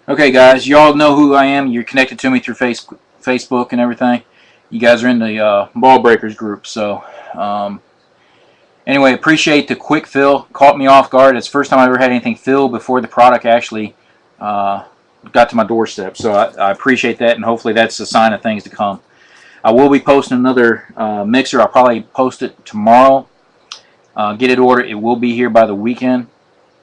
Okay, guys, you all know who I am. You're connected to me through Facebook and everything. You guys are in the Ball Breakers group. So, anyway, appreciate the quick fill. Caught me off guard. It's the first time I ever had anything fill before the product actually got to my doorstep. So I appreciate that, and hopefully that's a sign of things to come. I will be posting another mixer. I'll probably post it tomorrow. Get it ordered. It will be here by the weekend.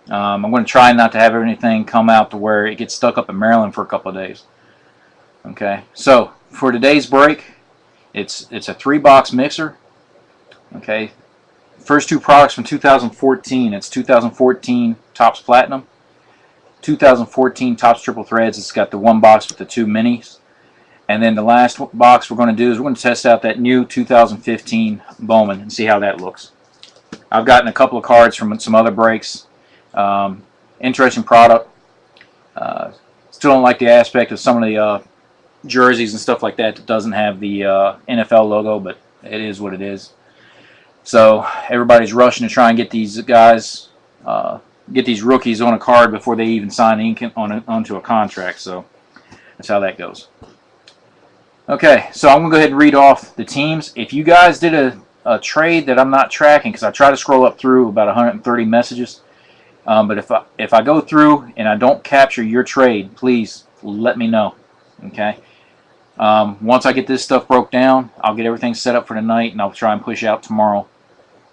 I'm going to try not to have anything come out to where it gets stuck up in Maryland for a couple of days. Okay, so for today's break, it's a 3-box mixer. Okay, first two products from 2014. It's 2014 Topps Platinum, 2014 Topps Triple Threads. It's got the one box with the two minis. And then the last box we're going to do is we're going to test out that new 2015 Bowman and see how that looks. I've gotten a couple of cards from some other breaks. Interesting product. Still don't like the aspect of some of the jerseys and stuff like that doesn't have the NFL logo, but it is what it is. So everybody's rushing to try and get these guys, get these rookies on a card before they even sign ink onto a contract. So that's how that goes. Okay, so I'm going to go ahead and read off the teams. If you guys did a trade that I'm not tracking, because I try to scroll up through about 130 messages, but if I go through and I don't capture your trade, please let me know. Okay. Once I get this stuff broke down, I'll get everything set up for tonight, and I'll try and push out tomorrow.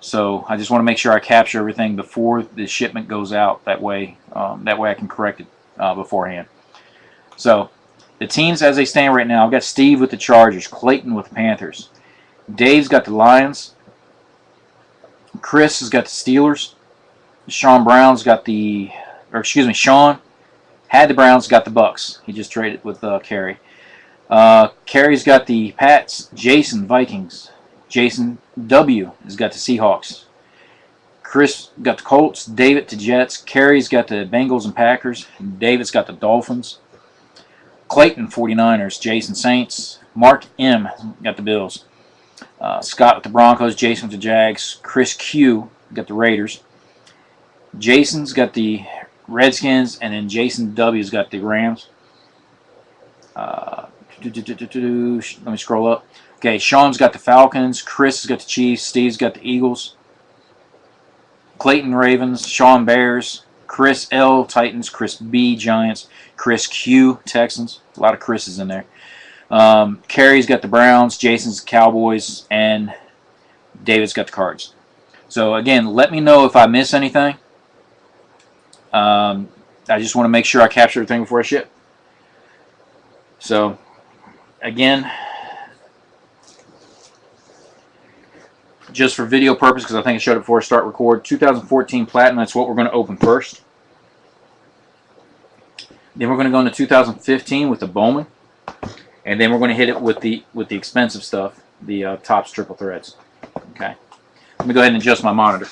So I just want to make sure I capture everything before the shipment goes out. That way I can correct it beforehand. So the teams as they stand right now, I've got Steve with the Chargers, Clayton with the Panthers, Dave's got the Lions, Chris has got the Steelers. Sean had the Browns, got the Bucks. He just traded with Kerry. Kerry's got the Pats. Jason, Vikings. Jason W. has got the Seahawks. Chris got the Colts. David the Jets. Kerry's got the Bengals and Packers. David's got the Dolphins. Clayton 49ers. Jason Saints. Mark M. got the Bills. Scott with the Broncos. Jason with the Jags. Chris Q. got the Raiders. Jason's got the Redskins, and then Jason W's got the Rams. Let me scroll up. Okay, Sean's got the Falcons. Chris has got the Chiefs. Steve's got the Eagles. Clayton Ravens. Sean Bears. Chris L Titans. Chris B Giants. Chris Q Texans. A lot of Chris's in there. Kerry's got the Browns. Jason's the Cowboys, and David's got the Cards. So again, let me know if I miss anything. I just want to make sure I capture everything before I ship. So, again, just for video purpose, because I think I showed it before I start record, 2014 Platinum, that's what we're going to open first. Then we're going to go into 2015 with the Bowman. And then we're going to hit it with the expensive stuff, the Topps Triple Threads. Okay. Let me go ahead and adjust my monitor.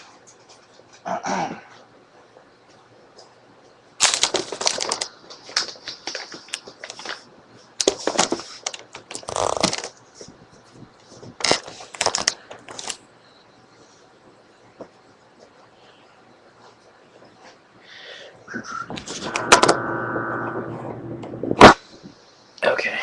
Okay.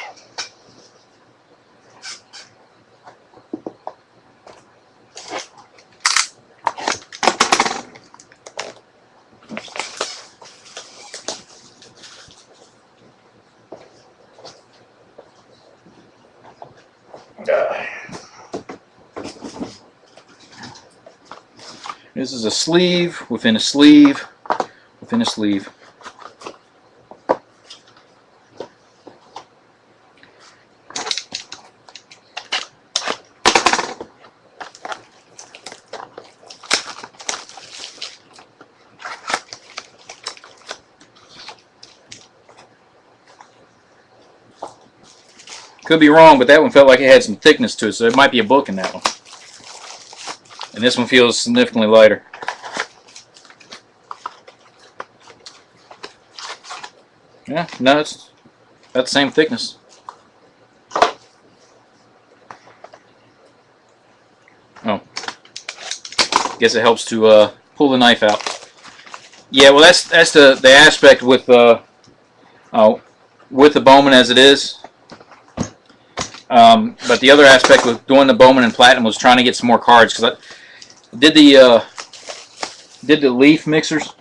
This is a sleeve within a sleeve within a sleeve. Could be wrong, but that one felt like it had some thickness to it, so it might be a book in that one. And this one feels significantly lighter. Yeah, no, it's about the same thickness. Oh. Guess it helps to pull the knife out. Yeah, well, that's the aspect with with the Bowman as it is. But the other aspect with doing the Bowman and Platinum was trying to get some more cards, because I did the leaf mixers,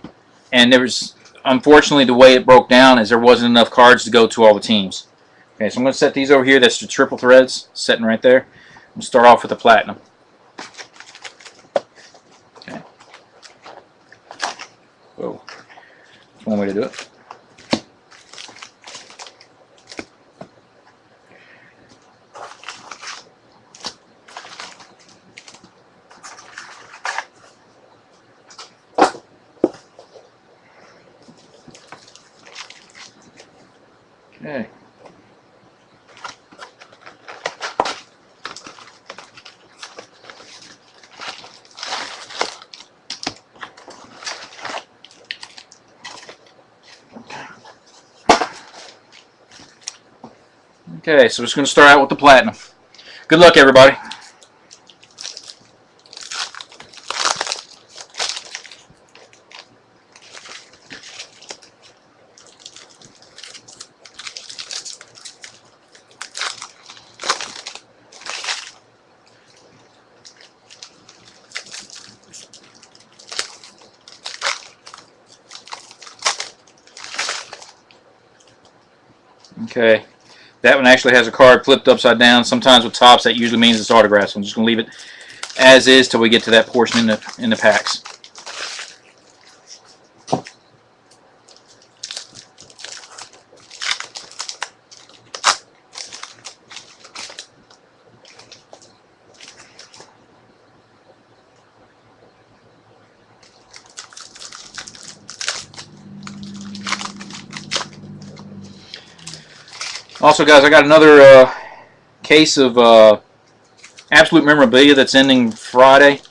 and there was, unfortunately, the way it broke down is there wasn't enough cards to go to all the teams. Okay, so I'm going to set these over here. That's the triple threads sitting right there. I'm going to start off with the Platinum. Okay. Whoa. That's one way to do it. Okay. Okay, so we're just going to start out with the Platinum. Good luck, everybody. Okay, that one actually has a card flipped upside down. Sometimes with tops, that usually means it's autographed. So I'm just going to leave it as is till we get to that portion in the packs. Also, guys, I got another case of Absolute Memorabilia that's ending Friday.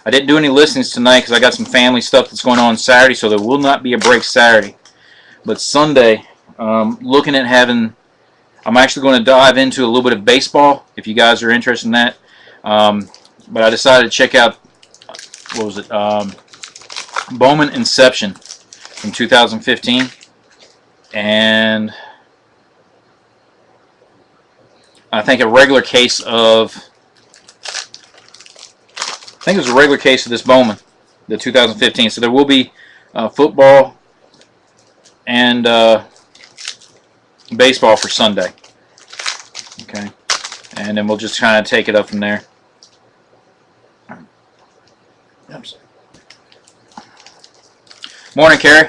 I didn't do any listings tonight because I got some family stuff that's going on Saturday, so there will not be a break Saturday. But Sunday, looking at having, I'm actually going to dive into a little bit of baseball, if you guys are interested in that. But I decided to check out, what was it, Bowman Inception from 2015. And I think a regular case of, I think it was a regular case of this Bowman, the 2015. So there will be football and baseball for Sunday. Okay, and then we'll just kind of take it up from there. Oops. Morning, Carrie.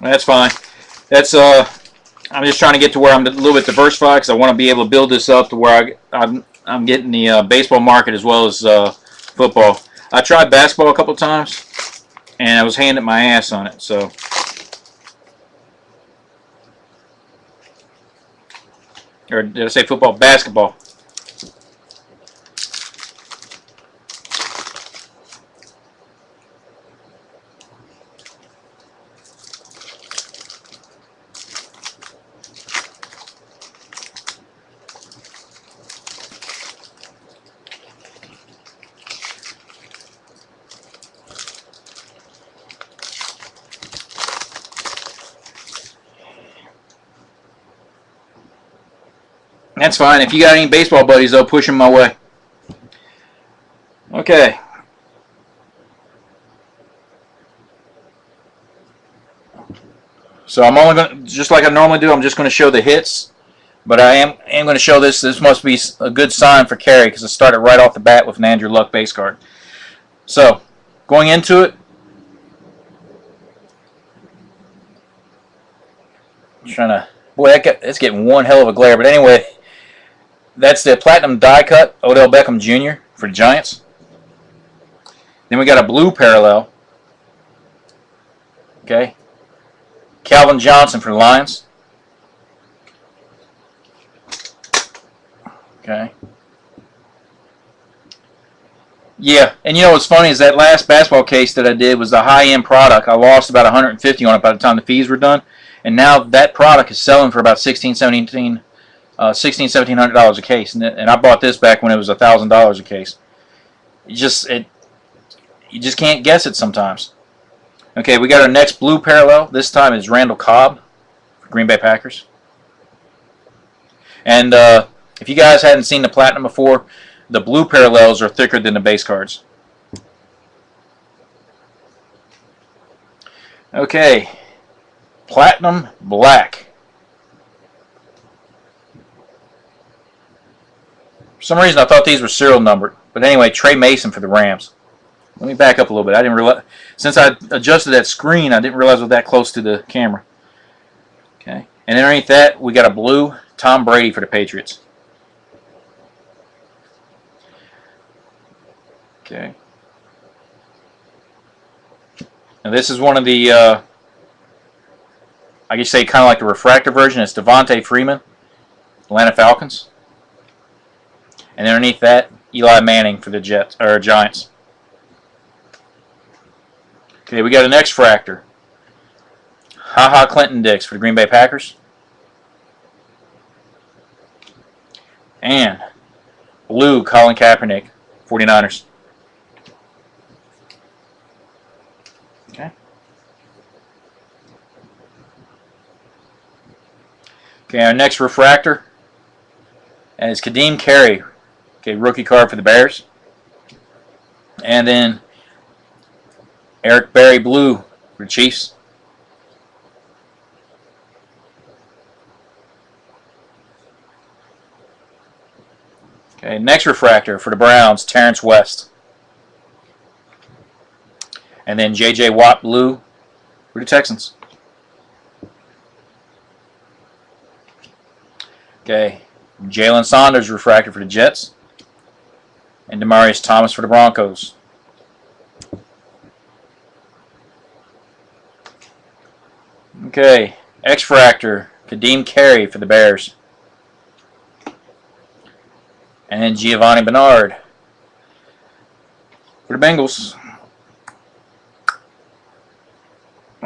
That's fine. That's I'm just trying to get to where I'm a little bit diversified, because I want to be able to build this up to where I'm getting the baseball market as well as football. I tried basketball a couple of times, and I was handed my ass on it. So, or did I say football? Basketball. That's fine. If you got any baseball buddies, though, push them my way. Okay. So I'm only going to, just like I normally do, I'm just going to show the hits. But I am going to show this. This must be a good sign for Carrie, because I started right off the bat with an Andrew Luck base card. So, going into it, Trying to, boy, it's getting one hell of a glare. But anyway, that's the platinum die cut Odell Beckham Jr. for the Giants. Then we got a blue parallel. Okay. Calvin Johnson for the Lions. Okay. Yeah, and you know what's funny is that last basketball case that I did was the high-end product. I lost about 150 on it by the time the fees were done, and now that product is selling for about $1,700 a case, and I bought this back when it was $1,000 a case. You just can't guess it sometimes. Okay, we got our next blue parallel. This time is Randall Cobb for Green Bay Packers. And if you guys hadn't seen the platinum before, the blue parallels are thicker than the base cards. Okay, platinum black. For some reason I thought these were serial numbered. But anyway, Trey Mason for the Rams. Let me back up a little bit. I didn't realize, since I adjusted that screen, I didn't realize it was that close to the camera. Okay, and underneath that, we got a blue Tom Brady for the Patriots. Okay. Now this is one of the, I guess say kind of like the refractor version. It's Devontae Freeman, Atlanta Falcons. And underneath that, Eli Manning for the Giants. Okay, we got an X-Fractor. HaHa Clinton-Dix for the Green Bay Packers. And blue Colin Kaepernick, 49ers. Okay. Okay, our next refractor is Kadeem Carey. Okay, rookie card for the Bears. And then Eric Berry blue for the Chiefs. Okay, next refractor for the Browns, Terrence West. And then J.J. Watt blue for the Texans. Okay, Jalen Saunders refractor for the Jets. And Demaryius Thomas for the Broncos. Okay, X-Fractor, Kadeem Carey for the Bears. And then Giovanni Bernard for the Bengals.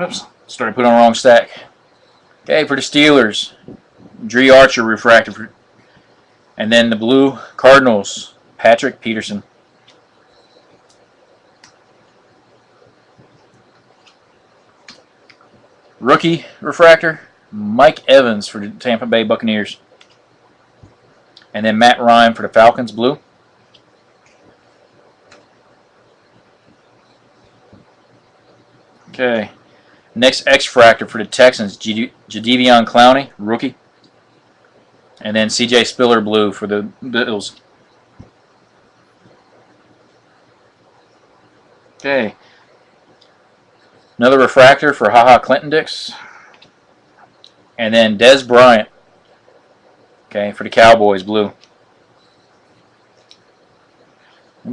Oops, started putting on the wrong stack. Okay, for the Steelers, Dre Archer refractor. And then the blue Cardinals, Patrick Peterson. Rookie refractor, Mike Evans for the Tampa Bay Buccaneers. And then Matt Ryan for the Falcons, blue. Okay. Next X-Fractor for the Texans, Jadeveon Clowney, rookie. And then C.J. Spiller, blue for the Bills. Okay. Another refractor for HaHa Clinton-Dix. And then Dez Bryant. Okay, for the Cowboys, blue.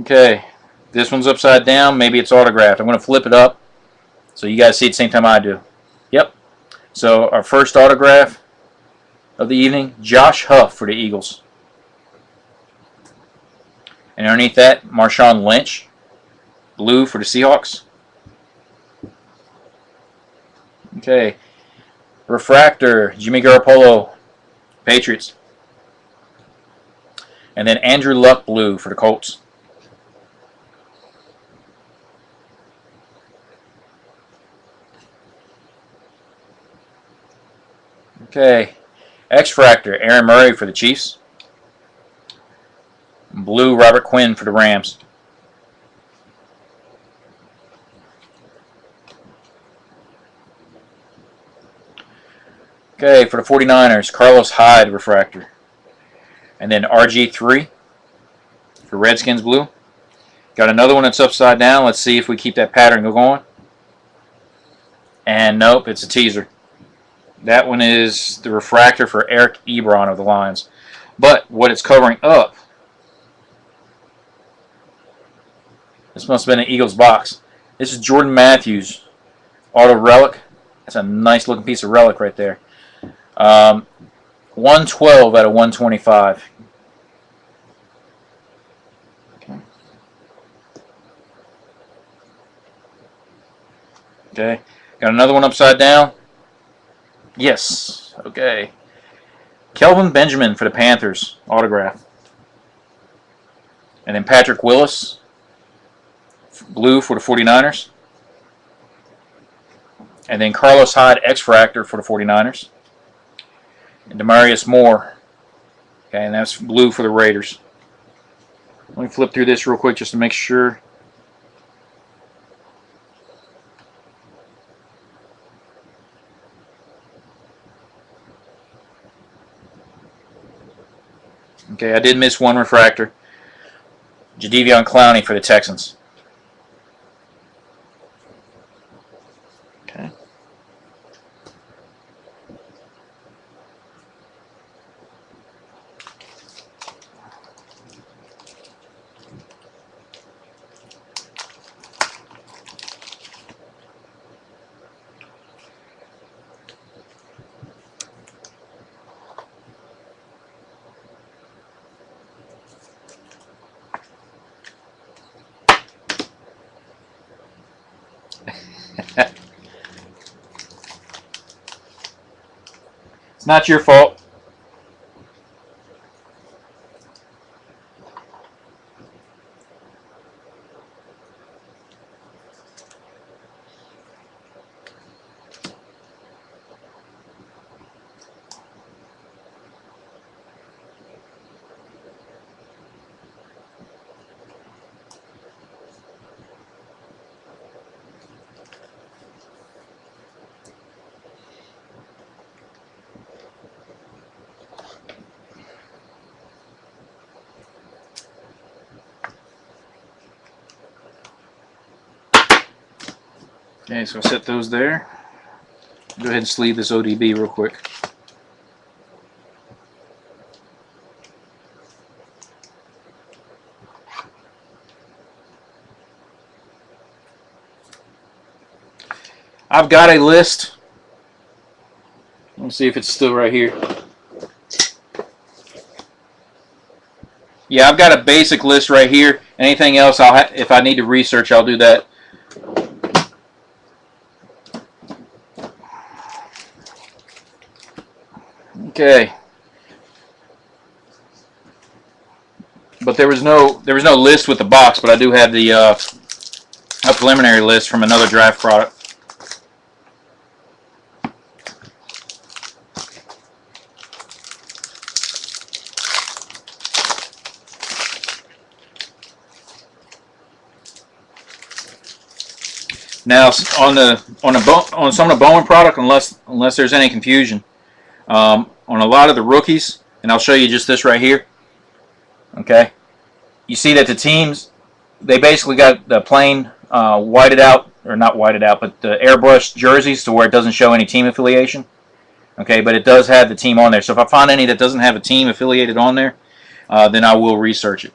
Okay. This one's upside down. Maybe it's autographed. I'm going to flip it up so you guys see it at the same time I do. Yep. So our first autograph of the evening, Josh Huff for the Eagles. And underneath that, Marshawn Lynch, blue for the Seahawks. Okay. Refractor, Jimmy Garoppolo, Patriots. And then Andrew Luck, blue for the Colts. Okay. X-Fractor, Aaron Murray for the Chiefs. Blue, Robert Quinn for the Rams. Okay, for the 49ers, Carlos Hyde refractor. And then RG3 for Redskins blue. Got another one that's upside down. Let's see if we keep that pattern going. And nope, it's a teaser. That one is the refractor for Eric Ebron of the Lions. But what it's covering up, this must have been an Eagles box. This is Jordan Matthews auto relic. That's a nice looking piece of relic right there. 112 out of 125. Okay. Got another one upside down. Yes. Okay. Kelvin Benjamin for the Panthers, autograph. And then Patrick Willis, blue for the 49ers. And then Carlos Hyde, X-Fractor for the 49ers. And Demarius Moore. Okay, and that's blue for the Raiders. Let me flip through this real quick just to make sure. Okay, I did miss one refractor. Jadeveon Clowney for the Texans. Okay. It's not your fault. Okay, so I'll set those there. Go ahead and sleeve this ODB real quick. I've got a list. Let me see if it's still right here. Yeah, I've got a basic list right here. Anything else, if I need to research, I'll do that. Okay. But there was no list with the box, but I do have the a preliminary list from another draft product. Now on some of the Bowman product, unless there's any confusion, on a lot of the rookies, and I'll show you just this right here. Okay, you see that the teams, they basically got the plain whited out, or not whited out, but the airbrushed jerseys to where it doesn't show any team affiliation. Okay, but it does have the team on there. So if I find any that doesn't have a team affiliated on there, then I will research it.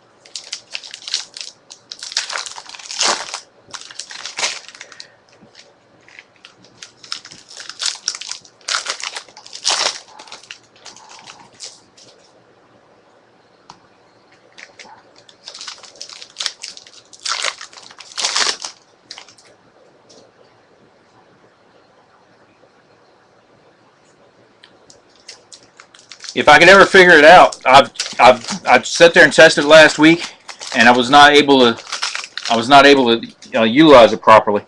If I could ever figure it out, I've sat there and tested it last week, and I was not able to utilize it properly.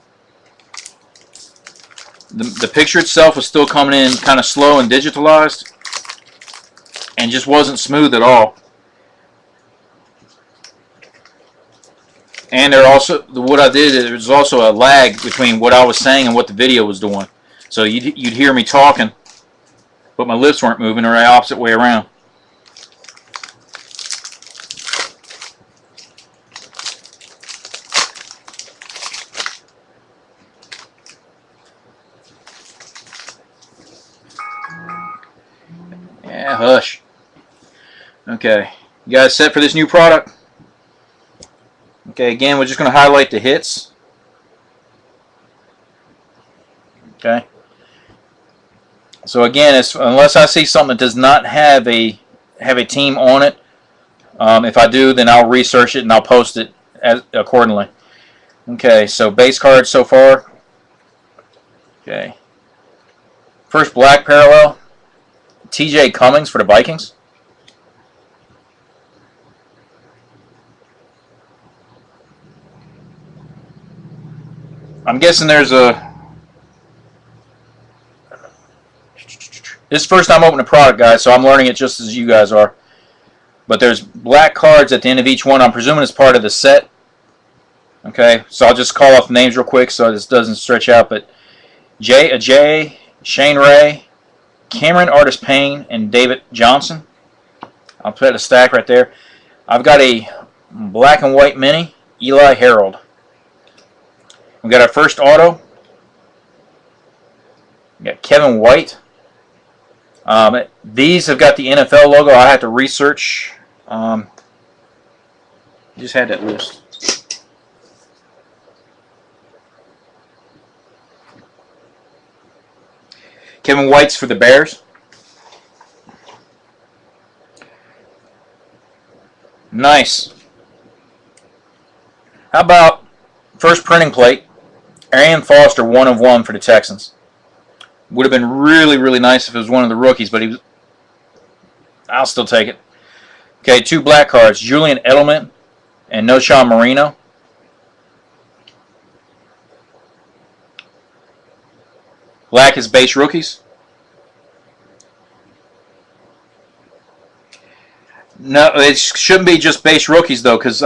The picture itself was still coming in kind of slow and digitalized, and just wasn't smooth at all. And what I did, there was also a lag between what I was saying and what the video was doing. So you'd hear me talking, but my lips weren't moving, or the opposite way around. Hush. Okay, you guys set for this new product? Okay, again, we're just going to highlight the hits. Okay. So again, unless I see something that does not have a team on it, if I do, then I'll research it and I'll post it accordingly. Okay, so base cards so far. Okay. First black parallel, T.J. Cummings for the Vikings. I'm guessing there's a... This is the first time opening a product, guys, so I'm learning it just as you guys are. But there's black cards at the end of each one. I'm presuming it's part of the set. Okay, so I'll just call off the names real quick so this doesn't stretch out. But Jay, Shane Ray, Cameron Artis Payne, and David Johnson. I'll put a stack right there. I've got a black and white mini, Eli Harold. We got our first auto. We got Kevin White. These have got the NFL logo. I have to research. Just had that list. Kevin White's for the Bears. Nice. How about first printing plate, Arian Foster, 1 of 1 for the Texans. Would have been really, really nice if it was one of the rookies, but I'll still take it. Okay, 2 black cards, Julian Edelman and Noshawn Marino. Black is base rookies. No, it shouldn't be just base rookies though, because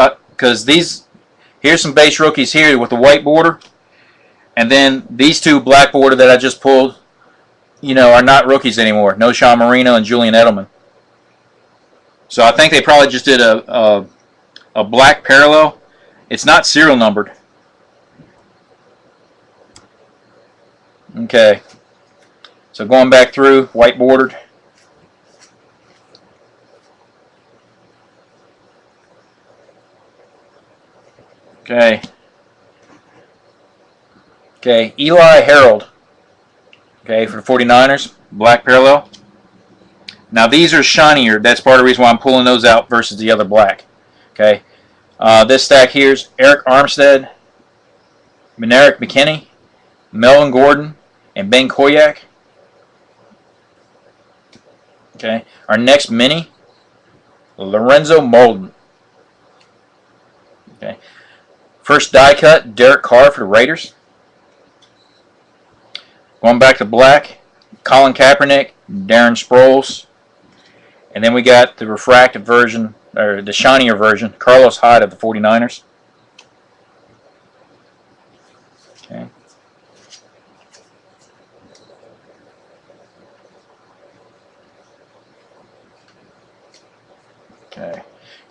here's some base rookies here with the white border, and then these 2 black border that I just pulled, are not rookies anymore. Noshawn Marino and Julian Edelman. So I think they probably just did a black parallel. It's not serial numbered. Okay. So going back through, white bordered. Okay. Okay, Eli Harold. Okay, for the 49ers, black parallel. Now these are shinier. That's part of the reason why I'm pulling those out versus the other black. Okay. This stack here is Eric Armstead, Benerick McKinney, Melvin Gordon, and Ben Koyak. Okay. Our next mini, Lorenzo Molden. Okay. First die cut, Derek Carr for the Raiders. Going back to black, Colin Kaepernick, Darren Sproles. And then we got the refracted version, or the shinier version, Carlos Hyde of the 49ers. Okay. Okay.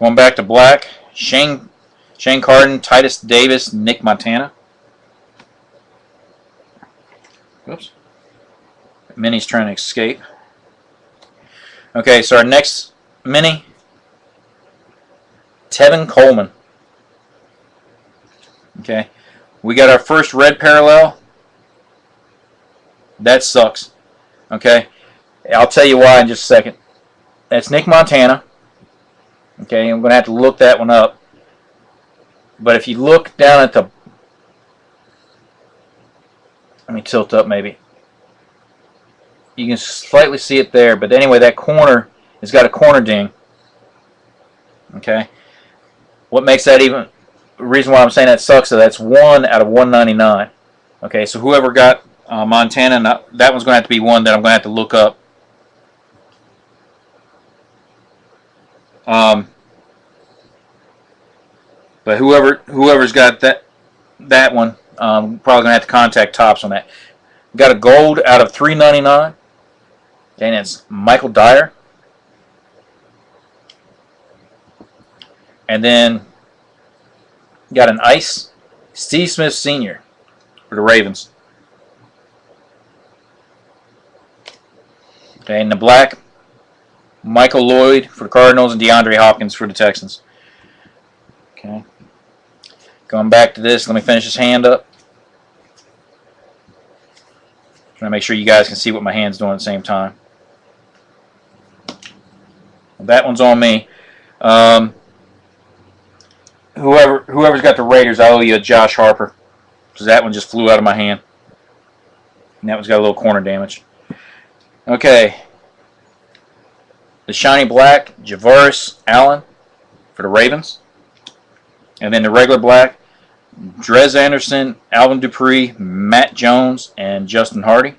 Going back to black, Shane Carden, Titus Davis, Nick Montana. Oops. Mini's trying to escape. Okay, so our next mini, Tevin Coleman. Okay. We got our first red parallel. That sucks. Okay. I'll tell you why in just a second. That's Nick Montana. Okay, I'm going to have to look that one up. But if you look down at the... Let me tilt up maybe. You can slightly see it there. But anyway, that corner has got a corner ding. Okay. What makes that even... The reason why I'm saying that sucks is that's 1 out of 199. Okay, so whoever got Montana, that one's going to have to be one that I'm going to have to look up. But whoever's got that one, probably gonna have to contact Topps on that. Got a gold out of 399, and it's Michael Dyer. And then got an ice, Steve Smith Sr. for the Ravens. Okay, and the black, Michael Lloyd for the Cardinals, and DeAndre Hopkins for the Texans. Okay. Going back to this, let me finish this hand up. Trying to make sure you guys can see what my hand's doing at the same time. That one's on me. Whoever's got the Raiders, I owe you a Josh Harper, because that one just flew out of my hand. And that one's got a little corner damage. Okay. The shiny black, Javaris Allen for the Ravens. And then the regular black, Drez Anderson, Alvin Dupree, Matt Jones, and Justin Hardy.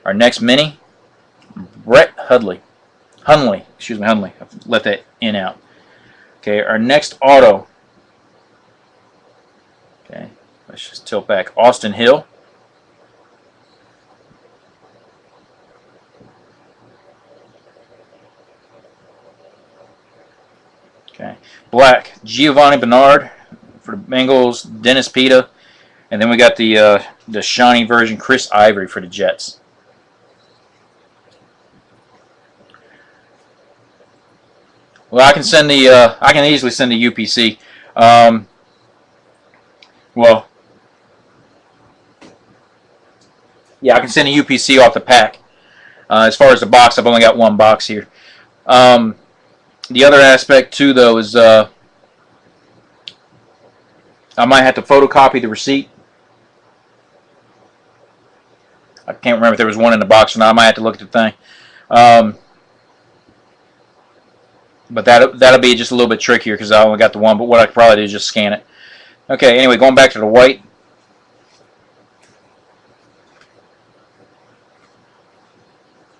Our next mini, Brett Hundley. Hundley. I've let that in out. Okay, our next auto. Okay, let's just tilt back. Austin Hill. Okay, black, Giovanni Bernard for the Bengals, Dennis Pita, and then we got the shiny version, Chris Ivory for the Jets. Well, I can send the I can easily send the UPC. Well, yeah, I can send a UPC off the pack. As far as the box, I've only got one box here. The other aspect too, though, is I might have to photocopy the receipt. I can't remember if there was one in the box or not. I might have to look at the thing. But that'll be just a little bit trickier because I only got the one. But what I could probably do is just scan it. Okay, anyway, going back to the white.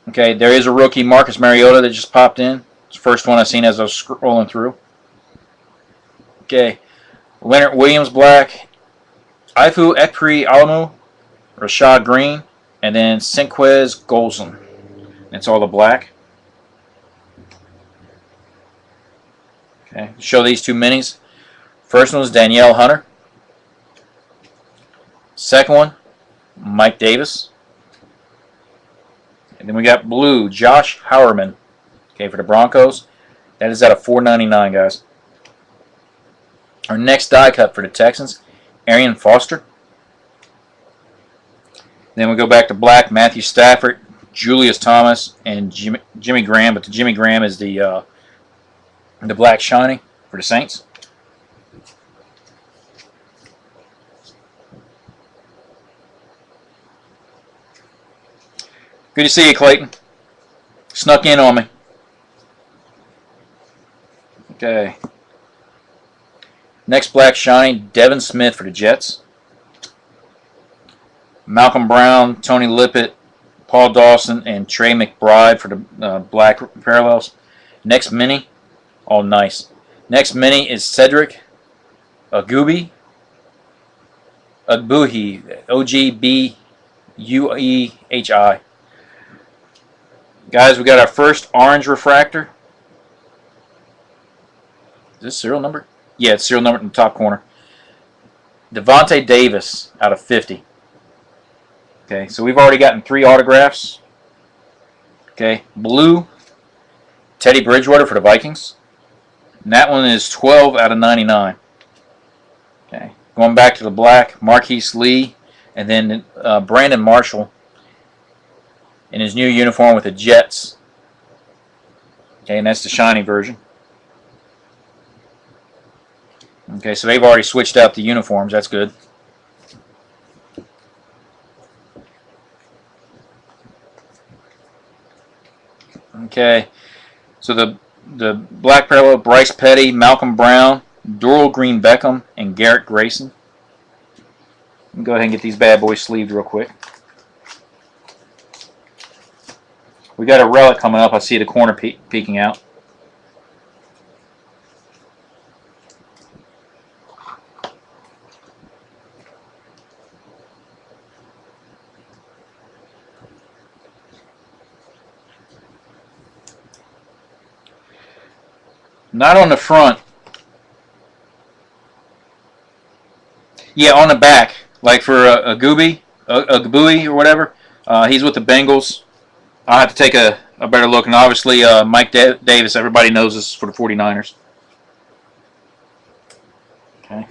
Okay, there is a rookie, Marcus Mariota, that just popped in. It's the first one I've seen as I was scrolling through. Okay, Leonard Williams black, Ifu Ekpri Alamu, Rashad Green, and then Senquez Golson. It's all the black. Okay, show these two minis. First one is Danielle Hunter. Second one, Mike Davis. And then we got blue, Josh Howerman. Okay, for the Broncos. That is out of $4.99, guys. Our next die cut for the Texans, Arian Foster. Then we go back to black, Matthew Stafford, Julius Thomas, and Jimmy Graham. But the Jimmy Graham is the black shiny for the Saints. Good to see you, Clayton. Snuck in on me. Okay. Next black shiny, Devin Smith for the Jets. Malcolm Brown, Tony Lippett, Paul Dawson, and Trey McBride for the black parallels. Next mini, all nice. Next mini is Cedric Ogbuehi, Ogbuehi. Guys, we got our first orange refractor. Is this serial number? Yeah, it's serial number in the top corner. Devontae Davis out of 50. Okay, so we've already gotten 3 autographs. Okay, blue, Teddy Bridgewater for the Vikings. And that one is 12 out of 99. Okay, going back to the black, Marquise Lee, and then Brandon Marshall in his new uniform with the Jets. Okay, and that's the shiny version. Okay, so they've already switched out the uniforms. That's good. Okay, so the black parallel, Bryce Petty, Malcolm Brown, Doral Green Beckham, and Garrett Grayson. Let me go ahead and get these bad boys sleeved real quick. We got a relic coming up. I see the corner peeking out. Not on the front. Yeah, on the back. Like for Ogbuehi or whatever. He's with the Bengals. I'll have to take a a better look. And obviously, Mike Davis, everybody knows this is for the 49ers. Okay.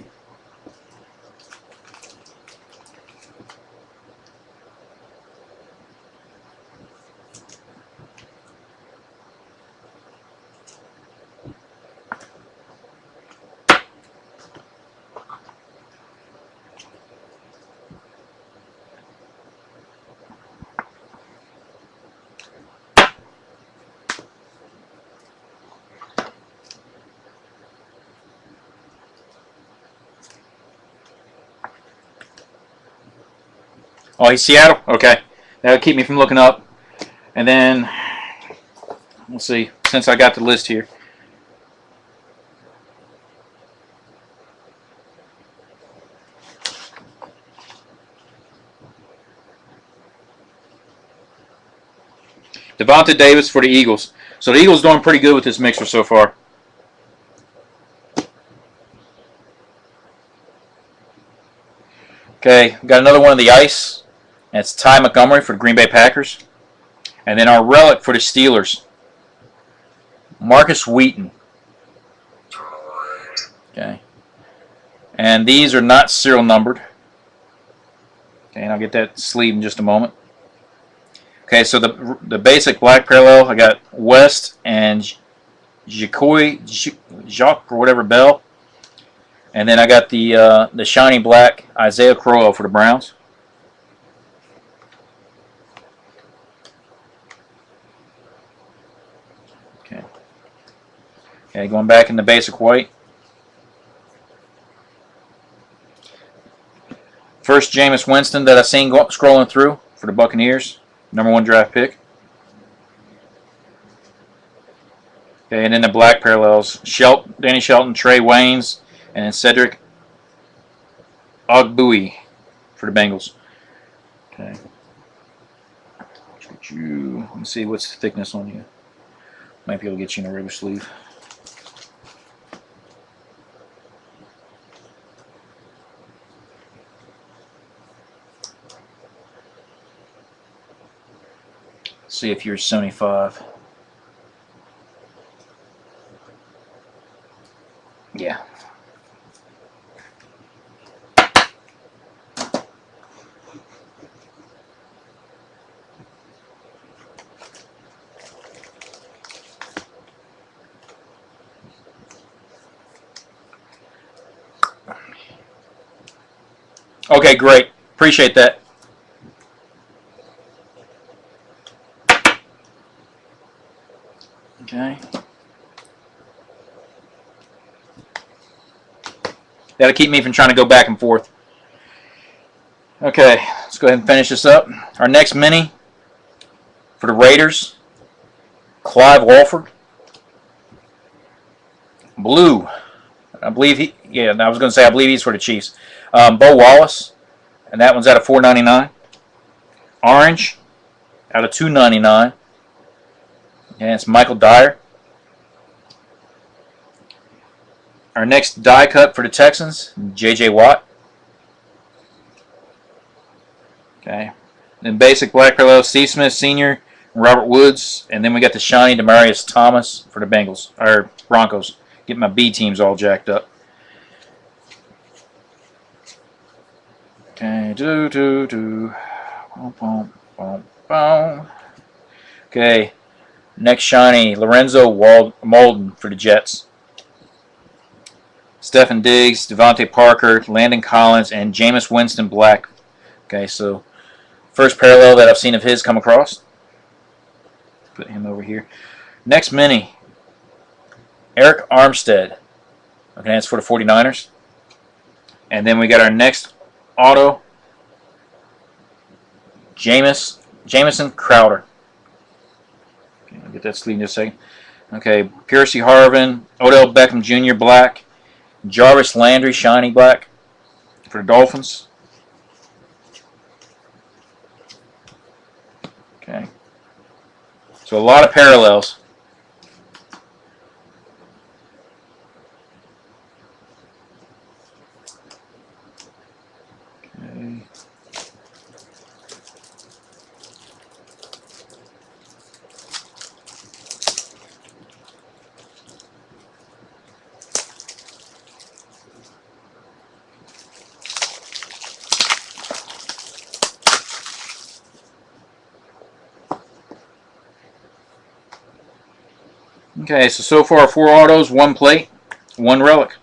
Oh, he's Seattle? Okay. That'll keep me from looking up. And then, let's see, since I got the list here. Devontae Davis for the Eagles. So the Eagles doing pretty good with this mixer so far. Okay, got another one of the ice. That's Ty Montgomery for the Green Bay Packers. And then our relic for the Steelers, Marcus Wheaton. Okay. And these are not serial numbered. Okay, and I'll get that sleeve in just a moment. Okay, so the basic black parallel, I got West and Jacques or whatever Bell. And then I got the shiny black Isaiah Crowell for the Browns. Okay. Okay, going back in the basic white. First Jameis Winston that I seen scrolling through for the Buccaneers, #1 draft pick. Okay, and then the black parallels: Danny Shelton, Trey Waynes, and then Cedric Ogbuie for the Bengals. Okay. Let me see what's the thickness on you. Might be able to get you in a regular sleeve. See if you're 75. Yeah. Okay, great. Appreciate that. Okay. That'll keep me from trying to go back and forth. Okay, let's go ahead and finish this up. Our next mini for the Raiders, Clive Walford. Blue. I believe I was going to say I believe he's for the Chiefs. Bo Wallace, and that one's out of $4.99. Orange, out of $2.99. And it's Michael Dyer. Our next die cut for the Texans, J.J. Watt. Okay. Then basic black parallel, Steve Smith Sr., Robert Woods, and then we got the shiny Demaryius Thomas for the Bengals, or Broncos. Get my B teams all jacked up. Okay, boom, boom, boom. Okay, next shiny, Lorenzo Molden for the Jets. Stephen Diggs, Devontae Parker, Landon Collins, and Jameis Winston Black. Okay, so first parallel that I've seen of his come across. Put him over here. Next mini, Eric Armstead. Okay, that's for the 49ers. And then we got our next auto, Jamison Crowder. Okay, I'll get that sleeve in just a second. Okay, Percy Harvin, Odell Beckham Jr. Black, Jarvis Landry shiny black for the Dolphins. Okay, so a lot of parallels. Okay. Okay, so far 4 autos, 1 plate, 1 relic.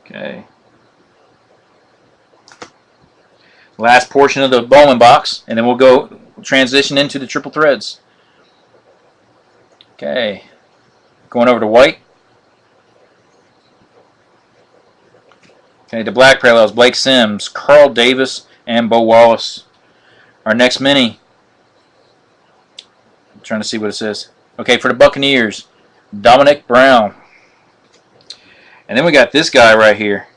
Okay. Last portion of the Bowman box, and then we'll go transition into the triple threads. Okay. Going over to white. Okay, the black parallels, Blake Sims, Carl Davis, and Bo Wallace. Our next mini. I'm trying to see what it says. Okay, for the Buccaneers, Dominic Brown. And then we got this guy right here.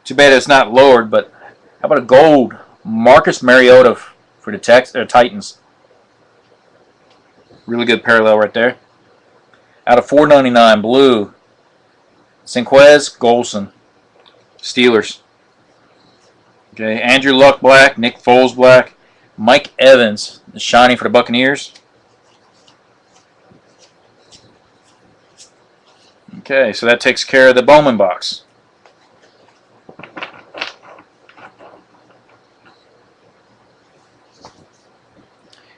Too bad it's not lowered, but how about a gold? Marcus Mariota for the Titans. Really good parallel right there. Out of 499, blue. Senquez Golson, Steelers. Okay, Andrew Luck black, Nick Foles black, Mike Evans, the shiny for the Buccaneers. Okay, so that takes care of the Bowman box.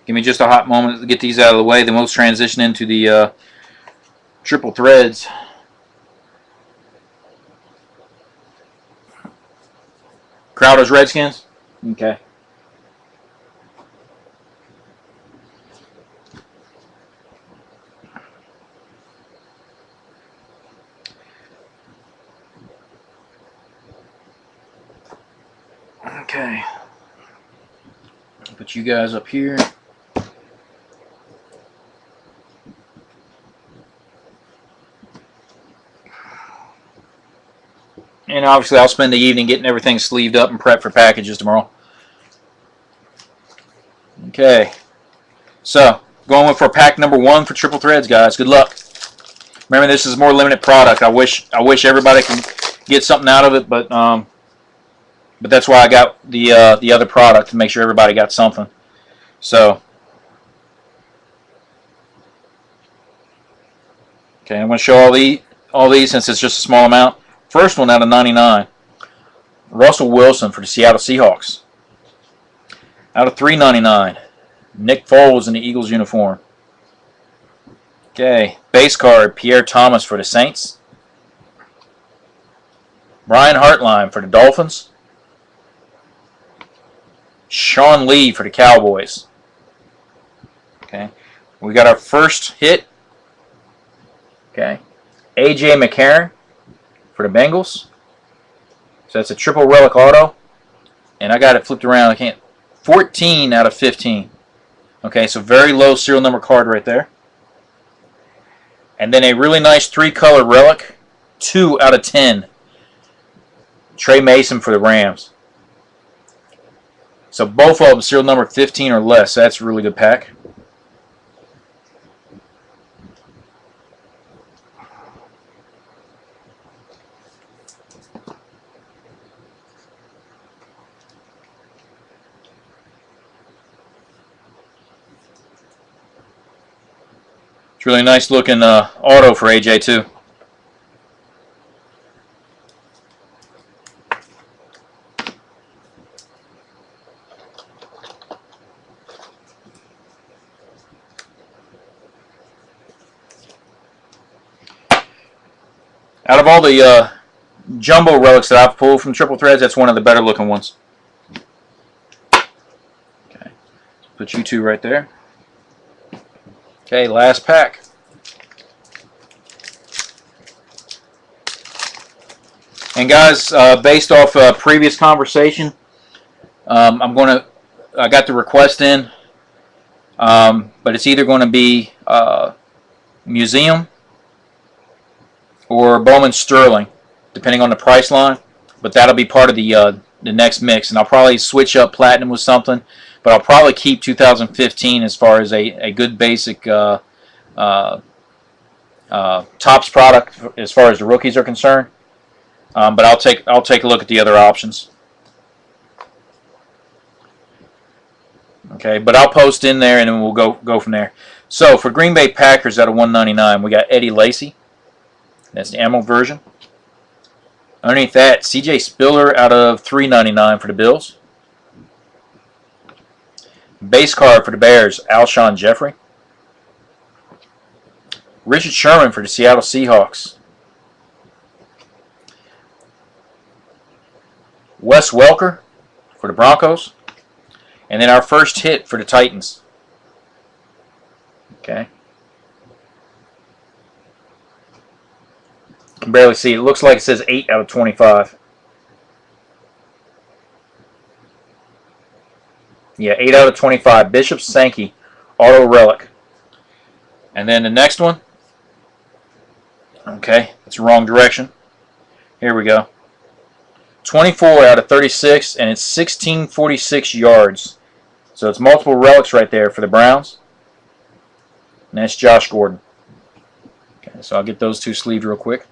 Give me just a hot moment to get these out of the way. Then we'll transition into the triple threads. Crowder's Redskins? Okay. Okay. Put you guys up here. And obviously I'll spend the evening getting everything sleeved up and prepped for packages tomorrow. Okay. So, going for pack number 1 for triple threads, guys. Good luck. Remember, this is a more limited product. I wish everybody can get something out of it, but that's why I got the other product, to make sure everybody got something. So, okay, I'm going to show all these since it's just a small amount. First one out of 99, Russell Wilson for the Seattle Seahawks. Out of 399, Nick Foles in the Eagles uniform. Okay, base card, Pierre Thomas for the Saints. Brian Hartline for the Dolphins. Sean Lee for the Cowboys. Okay, we got our first hit. Okay, A.J. McCarron for the Bengals. So that's a triple relic auto. And I got it flipped around. I can't. 14 out of 15. Okay, so very low serial number card right there. And then a really nice 3-color relic. 2 out of 10. Trey Mason for the Rams. So both of them serial number 15 or less. That's a really good pack. It's really nice looking auto for AJ too. Out of all the jumbo relics that I've pulled from triple threads, that's one of the better looking ones. Okay, put you two right there. Okay, last pack. And guys, based off a previous conversation, I got the request in, but it's either going to be Museum or Bowman Sterling, depending on the price line. But that'll be part of the next mix, and I'll probably switch up Platinum with something. But I'll probably keep 2015 as far as a good basic Topps product as far as the rookies are concerned. But I'll take a look at the other options. Okay, but I'll post in there and then we'll go from there. So for Green Bay Packers out of 199, we got Eddie Lacy. That's the ammo version. Underneath that, C.J. Spiller out of 399 for the Bills. Base card for the Bears, Alshon Jeffrey. Richard Sherman for the Seattle Seahawks. Wes Welker for the Broncos. And then our first hit for the Titans. Okay. You can barely see it. It looks like it says 8 out of 25. Yeah, 8 out of 25. Bishop Sankey, auto relic. And then the next one. Okay, it's the wrong direction. Here we go. 24 out of 36, and it's 1646 yards. So it's multiple relics right there for the Browns. And that's Josh Gordon. Okay, so I'll get those two sleeved real quick.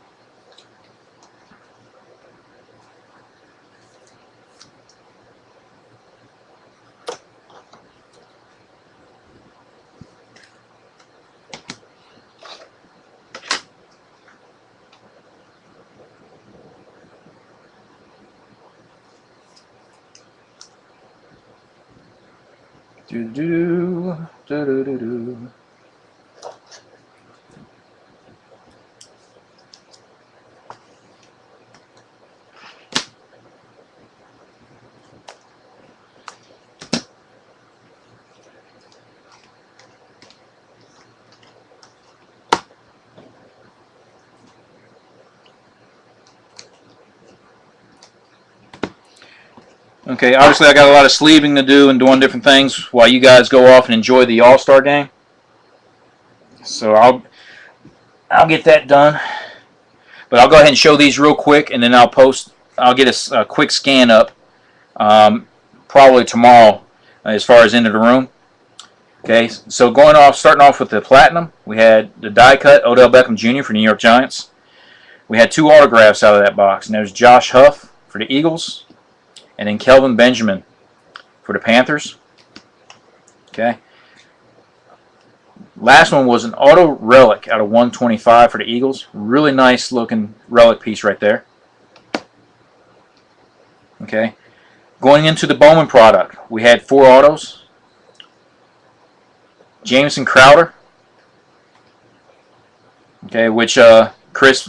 Do. Okay, obviously I got a lot of sleeving to do and doing different things while you guys go off and enjoy the All-Star game. So I'll get that done. But I'll go ahead and show these real quick, and then I'll get a quick scan up probably tomorrow as far as into the room. Okay, so starting off with the Platinum, we had the die cut Odell Beckham Jr. for New York Giants. We had 2 autographs out of that box, and there's Josh Huff for the Eagles, and then Kelvin Benjamin for the Panthers. Okay. Last one was an auto relic out of 125 for the Eagles. Really nice looking relic piece right there. Okay. Going into the Bowman product, we had 4 autos. Jamison Crowder. Okay, which Chris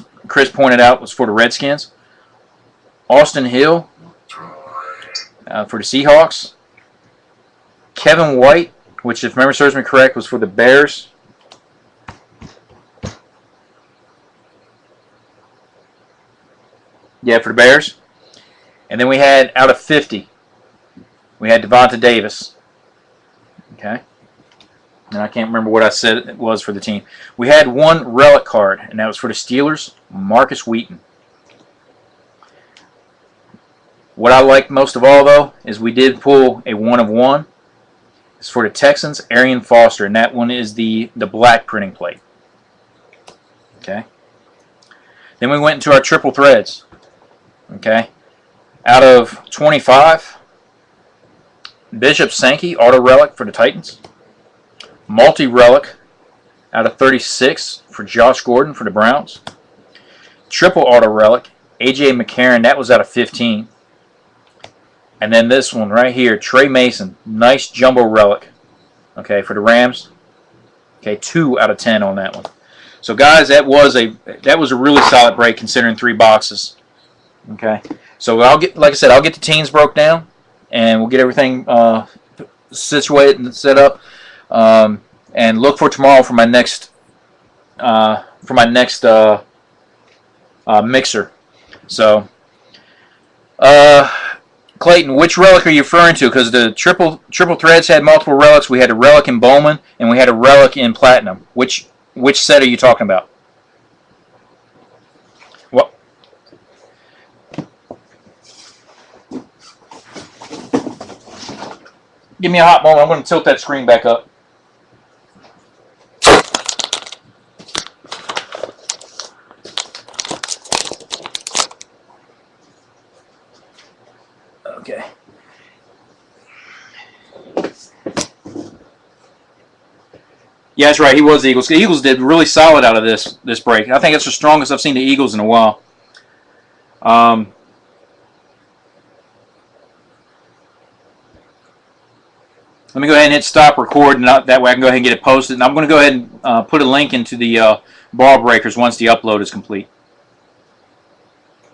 pointed out was for the Redskins. Austin Hill for the Seahawks. Kevin White, which if memory serves me correct, was for the Bears. Yeah, for the Bears. And then we had, out of 50, we had Devonta Davis. Okay. And I can't remember what I said it was for the team. We had 1 relic card, and that was for the Steelers, Marcus Wheaton. What I liked most of all, though, is we did pull a 1 of 1. It's for the Texans, Arian Foster, and that one is the black printing plate. Okay. Then we went into our triple threads. Okay. Out of 25, Bishop Sankey, auto relic for the Titans. Multi-relic out of 36 for Josh Gordon for the Browns. Triple auto relic, A.J. McCarron, that was out of 15. And then this one right here, Trey Mason, nice jumbo relic, okay, for the Rams. Okay, 2 out of 10 on that one. So guys, that was a really solid break considering 3 boxes. Okay, so like I said, I'll get the teams broke down, and we'll get everything situated and set up, and look for tomorrow for my next mixer. So. Clayton, which relic are you referring to? Because the triple threads had multiple relics. We had a relic in Bowman, and we had a relic in Platinum. Which set are you talking about? What? Give me a hot moment. I'm going to tilt that screen back up. Okay. Yeah, that's right. He was the Eagles. The Eagles did really solid out of this break. I think it's the strongest I've seen the Eagles in a while. Let me go ahead and hit stop record, and that way I can go ahead and get it posted. And I'm going to go ahead and put a link into the ball breakers once the upload is complete.